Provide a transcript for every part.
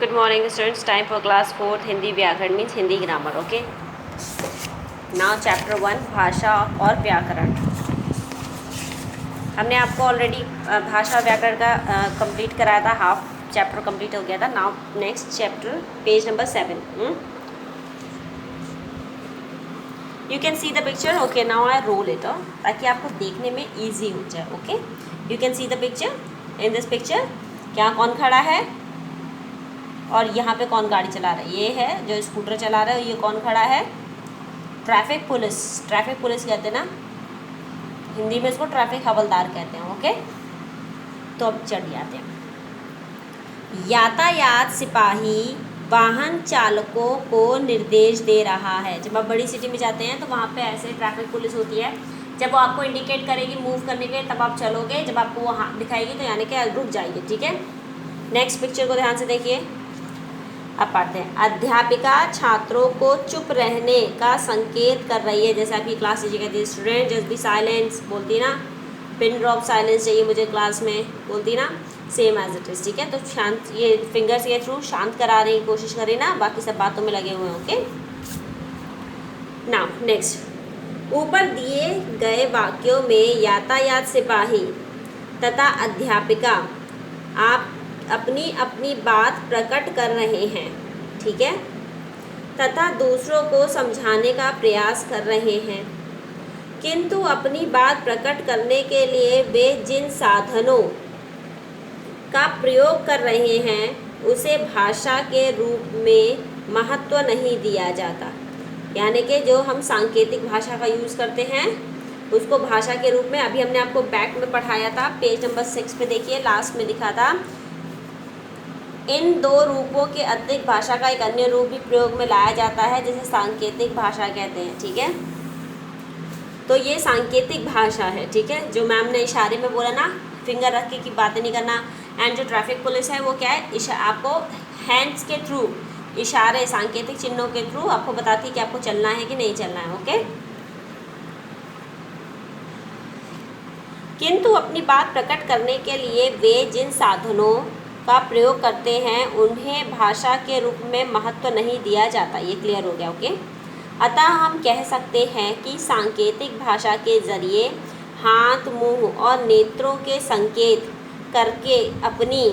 Good morning students. Time for class 4th Hindi व्याकरण means Hindi grammar. Okay. Now chapter 1 भाषा और व्याकरण. हमने आपको ऑलरेडी भाषा व्याकरण का कंप्लीट कराया था. हाफ चैप्टर कंप्लीट हो गया था. Now next chapter page number 7. You can see the picture. Okay now I roll it ताकि आपको देखने में ईजी हो जाए. Okay you can see the picture. In this picture क्या कौन खड़ा है और यहाँ पे कौन गाड़ी चला रहा है. ये है जो स्कूटर चला रहा है. ये कौन खड़ा है. Traffic police. ट्रैफिक पुलिस कहते हैं ना हिंदी में, इसको ट्रैफिक हवलदार कहते हैं. ओके तो अब चढ़ जाते हैं. यातायात सिपाही वाहन चालकों को निर्देश दे रहा है. जब आप बड़ी सिटी में जाते हैं तो वहाँ पे ऐसे ट्रैफिक पुलिस होती है. जब वो आपको इंडिकेट करेगी मूव करने के तब आप चलोगे. जब आपको वो हाथ दिखाएगी तो यानी कि रुक जाइए. ठीक है. नेक्स्ट पिक्चर को ध्यान से देखिए. अब पढ़ते हैं. अध्यापिका छात्रों को चुप रहने का संकेत कर रही है. जैसे आपकी क्लास टीचर कहती है स्टूडेंट जस्ट बी साइलेंस, बोलती ना. पिन ड्रॉप साइलेंस चाहिए मुझे क्लास में, बोलती ना. Same as it is. ठीक है. तो शांत, ये फिंगर्स के थ्रू शांत कराने की कोशिश करें ना. बाकी सब बातों में लगे हुए हैं. Okay now next. ऊपर दिए गए वाक्यों में यातायात सिपाही तथा अध्यापिका आप अपनी अपनी बात प्रकट कर रहे हैं. ठीक है. तथा दूसरों को समझाने का प्रयास कर रहे हैं. किंतु अपनी बात प्रकट करने के लिए वे जिन साधनों का प्रयोग कर रहे हैं उसे भाषा के रूप में महत्व नहीं दिया जाता. यानी कि जो हम सांकेतिक भाषा का यूज़ करते हैं उसको भाषा के रूप में, अभी हमने आपको बैक में पढ़ाया था पेज नंबर 6 पे देखिए, लास्ट में दिखा था. इन दो रूपों के अतिरिक्त भाषा का एक अन्य रूप भी प्रयोग में लाया जाता है जिसे सांकेतिक भाषा कहते हैं. ठीक है. तो ये सांकेतिक भाषा है. ठीक है. जो मैम ने इशारे में बोला ना, फिंगर रख के की बातें नहीं करना. एंड जो ट्रैफिक पुलिस है वो क्या है, आपको हैंड्स के थ्रू, इशारे सांकेतिक चिन्हों के थ्रू आपको बताती है कि आपको चलना है कि नहीं चलना है. ओके. किंतु अपनी बात प्रकट करने के लिए वे जिन साधनों का प्रयोग करते हैं उन्हें भाषा के रूप में महत्व नहीं दिया जाता. ये क्लियर हो गया. ओके. अतः हम कह सकते हैं कि सांकेतिक भाषा के जरिए हाथ, मुंह और नेत्रों के संकेत करके अपनी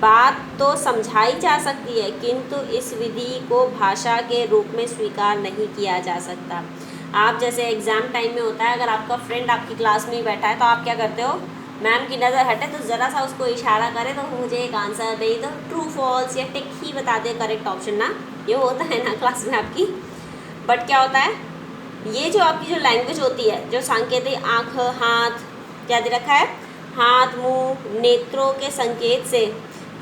बात तो समझाई जा सकती है, किंतु इस विधि को भाषा के रूप में स्वीकार नहीं किया जा सकता. आप जैसे एग्ज़ाम टाइम में होता है, अगर आपका फ्रेंड आपकी क्लास में ही बैठा है तो आप क्या करते हो, मैम की नज़र हटे तो ज़रा सा उसको इशारा करे तो मुझे एक आंसर दे दो, ट्रू फॉल्स या टिक ही बता दे करेक्ट ऑप्शन ना. ये होता है ना क्लास में आपकी. बट क्या होता है, ये जो आपकी जो लैंग्वेज होती है, जो सांकेतिक आँख, हाथ क्या दे रखा है, हाथ, मुंह, नेत्रों के संकेत से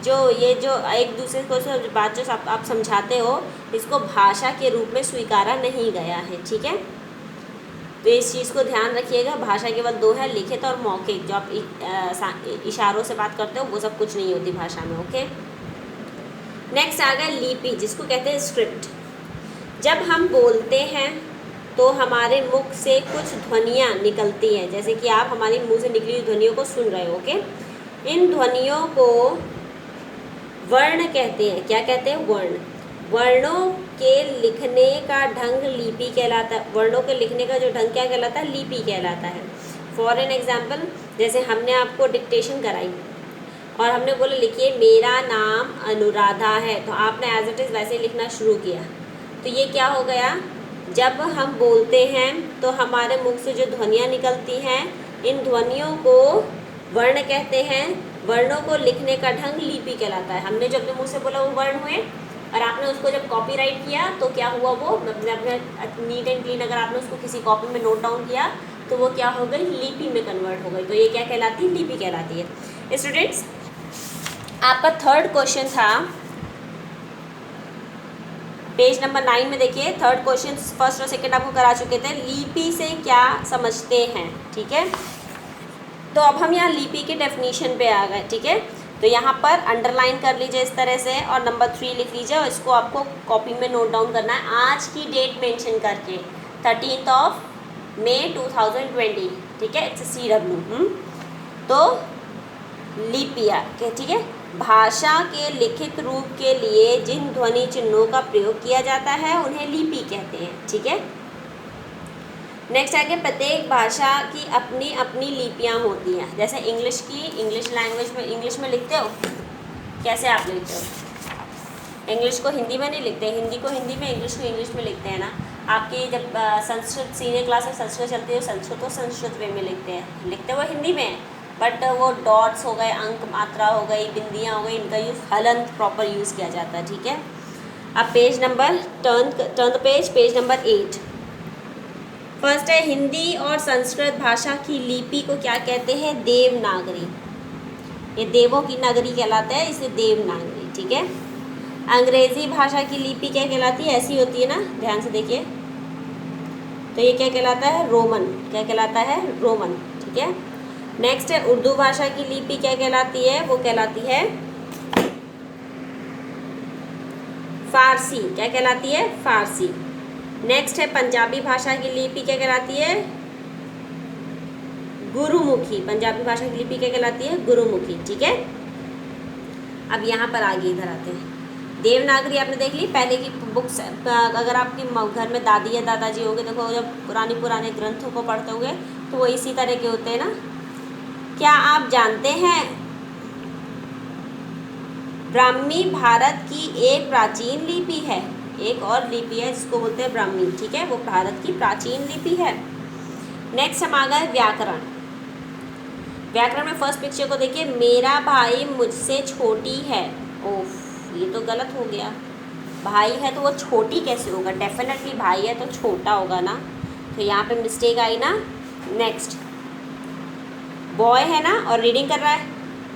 जो ये जो एक दूसरे को बात जो आप समझाते हो, इसको भाषा के रूप में स्वीकारा नहीं गया है. ठीक है. तो इस चीज़ को ध्यान रखिएगा. भाषा केवल दो है, लिखित और मौखिक. जो आप इशारों से बात करते हो वो सब कुछ नहीं होती भाषा में. ओके. नेक्स्ट आ गया लिपि, जिसको कहते हैं स्क्रिप्ट. जब हम बोलते हैं तो हमारे मुख से कुछ ध्वनियाँ निकलती हैं. जैसे कि आप हमारे मुंह से निकली हुई ध्वनियों को सुन रहे हो. ओके. इन ध्वनियों को वर्ण कहते हैं. क्या कहते हैं, वर्ण. वर्णों के लिखने का ढंग लिपि कहलाता है. वर्णों के लिखने का जो ढंग क्या कहलाता है, लिपि कहलाता है. फॉर एन एग्जाम्पल, जैसे हमने आपको डिक्टेशन कराई और हमने बोला लिखिए मेरा नाम अनुराधा है, तो आपने एज इट इज़ वैसे ही लिखना शुरू किया. तो ये क्या हो गया, जब हम बोलते हैं तो हमारे मुख से जो ध्वनियाँ निकलती हैं, इन ध्वनियों को वर्ण कहते हैं. वर्णों को लिखने का ढंग लिपि कहलाता है. हमने जो अपने मुंह से बोला वो वर्ण हुए, और आपने उसको जब कॉपीराइट किया तो क्या हुआ, वो अपने नीट एंड क्लीन अगर आपने उसको किसी कॉपी में नोट डाउन किया तो वो क्या हो गई, लिपि में कन्वर्ट हो गई. तो ये क्या कहलाती है, लिपि कहलाती है. स्टूडेंट्स आपका थर्ड क्वेश्चन था पेज नंबर 9 में. देखिए थर्ड क्वेश्चन फर्स्ट और सेकंड आपको करा चुके थे. लिपि से क्या समझते हैं. ठीक है. तो अब हम यहाँ लिपि के डेफिनेशन पे आ गए. ठीक है. तो यहाँ पर अंडरलाइन कर लीजिए इस तरह से और नंबर 3 लिख लीजिए और इसको आपको कॉपी में नोट डाउन करना है. आज की डेट मेंशन करके 13 मई 2020. ठीक है. It's CW. तो लिपिया के. ठीक है. भाषा के लिखित रूप के लिए जिन ध्वनि चिन्हों का प्रयोग किया जाता है उन्हें लिपि कहते हैं। ठीक है, नेक्स्ट आगे, प्रत्येक भाषा की अपनी अपनी लिपियाँ होती हैं। जैसे इंग्लिश लैंग्वेज में इंग्लिश में लिखते हो, कैसे आप लिखते हो? इंग्लिश को हिंदी में नहीं लिखते, हिंदी को हिंदी में, इंग्लिश को इंग्लिश में लिखते हैं ना। आपकी जब संस्कृत सीनियर क्लास में संस्कृत चलती है, संस्कृत को संस्कृत वे में लिखते हुए हिंदी में, बट वो डॉट्स हो गए, अंक मात्रा हो गई, बिंदियाँ हो गई, इनका यूज़ हलंत प्रॉपर यूज़ किया जाता है। ठीक है, अब page number turn page number 8। First है, हिंदी और संस्कृत भाषा की लिपि को क्या कहते हैं? देवनागरी। ये देवों की नगरी कहलाता है, इसे देवनागरी। ठीक है, अंग्रेजी भाषा की लिपि क्या कहलाती है? ऐसी होती है ना, ध्यान से देखिए, तो ये क्या कहलाता है? रोमन। क्या कहलाता है? रोमन। ठीक है, नेक्स्ट है, उर्दू भाषा की लिपि क्या कहलाती है? वो कहलाती है फारसी। क्या कहलाती है? फारसी। नेक्स्ट है, पंजाबी भाषा की लिपि क्या कहलाती है? गुरुमुखी। पंजाबी भाषा की लिपि क्या कहलाती है? गुरुमुखी। ठीक है, अब यहाँ पर आगे इधर आते हैं। देवनागरी आपने देख ली, पहले की बुक्स, अगर आपकी घर में दादी या दादाजी होंगे, देखो जब पुराने ग्रंथों को पढ़ते होंगे तो वो इसी तरह के होते हैं ना। क्या आप जानते हैं ब्राह्मी भारत की एक प्राचीन लिपि है? एक और लिपि है जिसको बोलते हैं ब्राह्मी। ठीक है, वो भारत की प्राचीन लिपि है। नेक्स्ट हम आ गए व्याकरण। व्याकरण में फर्स्ट पिक्चर को देखिए, मेरा भाई मुझसे छोटी है। ओफ, ये तो गलत हो गया। भाई है तो वो छोटी कैसे होगा? डेफिनेटली भाई है तो छोटा होगा ना, तो यहाँ पे मिस्टेक आई ना। नेक्स्ट, बॉय है ना और रीडिंग कर रहा है,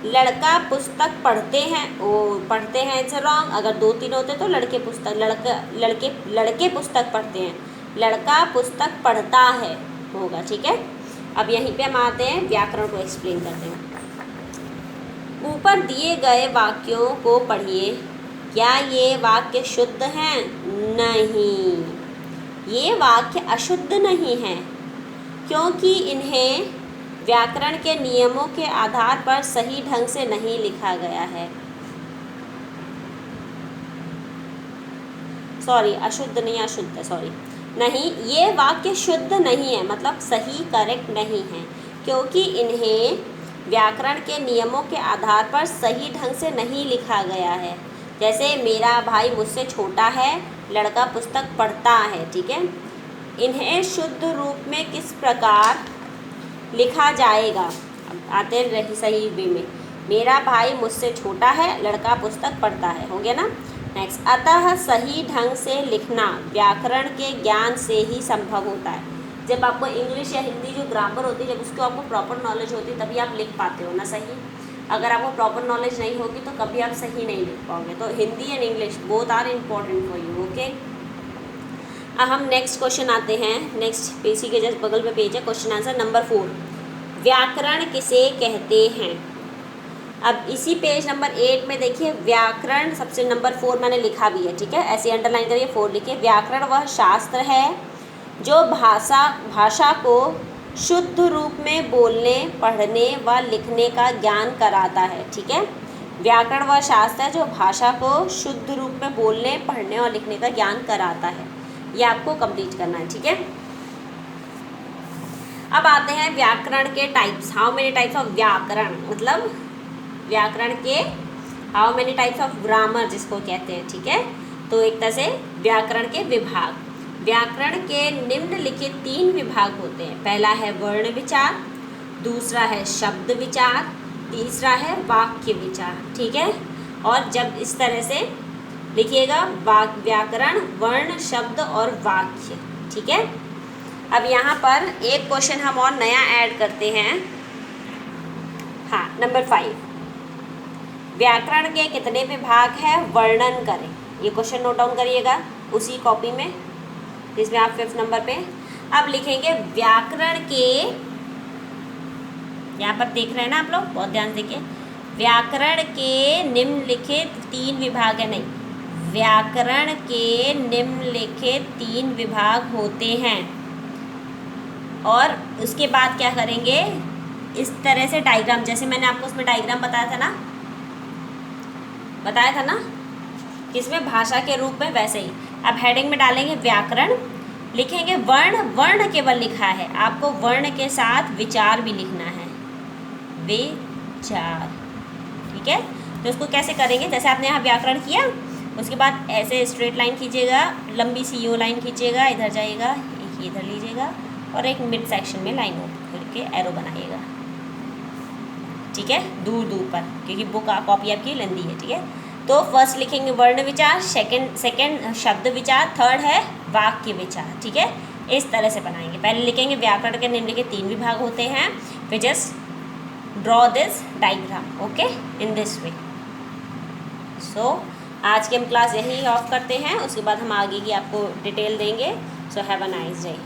लड़का पुस्तक पढ़ते हैं। ओ, पढ़ते हैं इट्स रॉन्ग। अगर 2-3 होते तो लड़के पुस्तक पढ़ते हैं, लड़का पुस्तक पढ़ता है होगा। ठीक है, अब यहीं पे हम आते हैं, व्याकरण को एक्सप्लेन करते हैं। ऊपर दिए गए वाक्यों को पढ़िए। क्या ये वाक्य शुद्ध हैं? नहीं, ये वाक्य अशुद्ध नहीं हैं, क्योंकि इन्हें व्याकरण के नियमों के आधार पर सही ढंग से नहीं लिखा गया है। सॉरी, अशुद्ध नहीं, अशुद्ध है, सॉरी। नहीं, ये वाक्य शुद्ध नहीं है, मतलब सही, करेक्ट नहीं है, क्योंकि इन्हें व्याकरण के नियमों के आधार पर सही ढंग से नहीं लिखा गया है। जैसे मेरा भाई मुझसे छोटा है, लड़का पुस्तक पढ़ता है। ठीक है, इन्हें शुद्ध रूप में किस प्रकार लिखा जाएगा? आते रही सही वे में, मेरा भाई मुझसे छोटा है, लड़का पुस्तक पढ़ता है, हो गया ना। नेक्स्ट, अतः सही ढंग से लिखना व्याकरण के ज्ञान से ही संभव होता है। जब आपको इंग्लिश या हिंदी जो ग्रामर होती है, जब उसको आपको प्रॉपर नॉलेज होती है तभी आप लिख पाते हो ना सही। अगर आपको प्रॉपर नॉलेज नहीं होगी तो कभी आप सही नहीं लिख पाओगे। तो Hindi and English both are important for you. Okay, अब हम नेक्स्ट क्वेश्चन आते हैं। नेक्स्ट पेज के जस्ट बगल में पेज है, क्वेश्चन आंसर नंबर 4, व्याकरण किसे कहते हैं? अब इसी पेज नंबर 8 में देखिए, व्याकरण सबसे नंबर 4 मैंने लिखा भी है। ठीक है, ऐसे अंडरलाइन करिए, 4 लिखिए। व्याकरण वह शास्त्र है जो भाषा को शुद्ध रूप में बोलने, पढ़ने व लिखने का ज्ञान कराता है। ठीक है, व्याकरण वह शास्त्र है जो भाषा को शुद्ध रूप में बोलने, पढ़ने और लिखने का ज्ञान कराता है। ये आपको कंप्लीट करना है। ठीक है, अब आते हैं व्याकरण के types. How many types of व्याकरण, मतलब व्याकरण के how many types of grammar जिसको कहते हैं। ठीक है, तो एक तरह से व्याकरण के विभाग। व्याकरण के निम्नलिखित 3 विभाग होते हैं। पहला है वर्ण विचार, दूसरा है शब्द विचार, तीसरा है वाक्य विचार। ठीक है, और जब इस तरह से लिखिएगा, व्याकरण, वर्ण, शब्द और वाक्य। ठीक है, अब यहाँ पर एक क्वेश्चन हम और नया ऐड करते हैं। हाँ, नंबर 5, व्याकरण के कितने विभाग हैं? वर्णन करें। ये क्वेश्चन नोट डाउन करिएगा उसी कॉपी में जिसमें आप 5th नंबर पे। अब लिखेंगे व्याकरण के, यहाँ पर देख रहे हैं ना आप लोग, बहुत ध्यान से देखिए, व्याकरण के निम्नलिखित 3 विभाग है, नहीं, व्याकरण के निम्नलिखित 3 विभाग होते हैं। और उसके बाद क्या करेंगे, इस तरह से डायग्राम, जैसे मैंने आपको उसमें डायग्राम बताया था ना, बताया था ना, किसमें, भाषा के रूप में, वैसे ही। अब हेडिंग में डालेंगे व्याकरण, लिखेंगे वर्ण, वर्ण केवल लिखा है, आपको वर्ण के साथ विचार भी लिखना है, विचार, ठीक है। तो उसको कैसे करेंगे, जैसे आपने यहाँ व्याकरण किया, उसके बाद ऐसे स्ट्रेट लाइन खींचिएगा, लंबी सी यू लाइन खींचिएगा, इधर जाइएगा, एक इधर लीजिएगा और एक मिड सेक्शन में लाइन फिर के एरो बनाइएगा, ठीक है, दूर दूर पर, क्योंकि बुक कॉपी आपकी लंबी है, ठीक है। तो फर्स्ट लिखेंगे वर्ण विचार, सेकंड शब्द विचार, थर्ड है वाक्य विचार, ठीक है। इस तरह से बनाएंगे। पहले लिखेंगे व्याकरण के निम्नलिखित 3 विभाग होते हैं, we just draw this diagram, okay, in this way. So आज की हम क्लास यहीं ऑफ करते हैं, उसके बाद हम आगे की आपको डिटेल देंगे। So have a nice day.